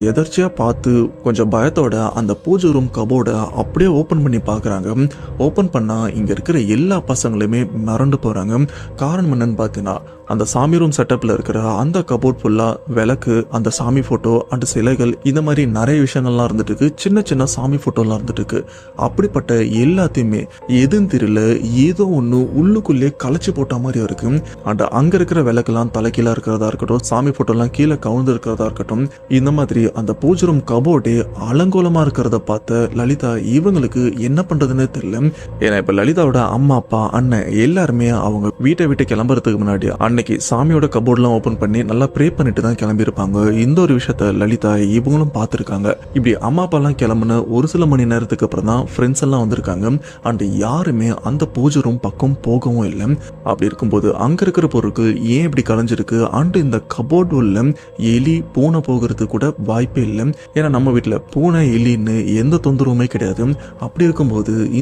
எதர்ச்சியா பார்த்து கொஞ்சம் பயத்தோட அந்த பூஜை ரூம் கபோர்ட அப்படியே ஓப்பன் பண்ணி பார்க்குறாங்க. ஓப்பன் பண்ணா இங்க இருக்கிற எல்லா பசங்களுமே மிரண்டு போறாங்க. காரணம் என்னன்னு பார்த்தீங்கன்னா, அந்த சாமி ரூம் செட்டப்ல இருக்கிற அந்த கபோர்ட் ஃபுல்லா விளக்கு, அந்த சாமி ஃபோட்டோ அண்ட் சிலைகள் இந்த மாதிரி நிறைய விஷயங்கள்லாம் இருந்துட்டு இருக்கு. சின்ன சின்ன சாமி ஃபோட்டோலாம் இருந்துட்டு இருக்கு. அப்படிப்பட்ட எல்லாத்தையுமே எதுன்னு தெரியல, ஏதோ ஒன்று உள்ளுக்குள்ளே கலைச்சி போட்ட மாதிரி இருக்கு. அண்ட் அங்க இருக்கிற விளக்கெல்லாம் தலைக்கீழா இருக்கிறதா இருக்கட்டும், சாமி ஃபோட்டோலாம் கீழே கவுந்து இருக்கிறதா இருக்கட்டும், இந்த மாதிரி அந்த பூஜை ரூம் கபோர்டே அலங்கோலமா இருக்கிறத பார்த்த லலிதா இவங்களுக்கு என்ன பண்றதுன்னு தெரியல. ஏன்னா இப்ப லலிதாவோட அம்மா, அப்பா, அண்ணன் எல்லாருமே அவங்க வீட்டை விட்டு கிளம்புறதுக்கு முன்னாடி அன்னைக்கு சாமியோட கபோர்ட்லாம் ஓபன் பண்ணி நல்லா ப்ரே பண்ணிட்டு தான் கிளம்பியிருப்பாங்க. இந்த ஒரு விஷயத்த லலிதா இவங்களும் பார்த்துருக்காங்க. இப்படி அம்மா அப்பாலாம் கிளம்புன ஒரு சில மணி நேரத்துக்கு அப்புறம் தான் ஃப்ரெண்ட்ஸ் எல்லாம் வந்திருக்காங்க. அண்ட் யாருமே அந்த பூஜை ரூம் பக்கம் போகவும் இல்லை. அப்படி இருக்கும்போது அங்க இருக்கிற பொருட்கள் ஏன் இப்படி கலைஞ்சிருக்கு, அண்ட் இந்த கபோர்டு உள்ள எலி பூனை போகிறது கூட வாய்ப்பே இல்லை. ஏன்னா நம்ம வீட்டில் பூனை எலின்னு எந்த தொந்தரவுமே கிடையாது. அப்படி இருக்கும்போது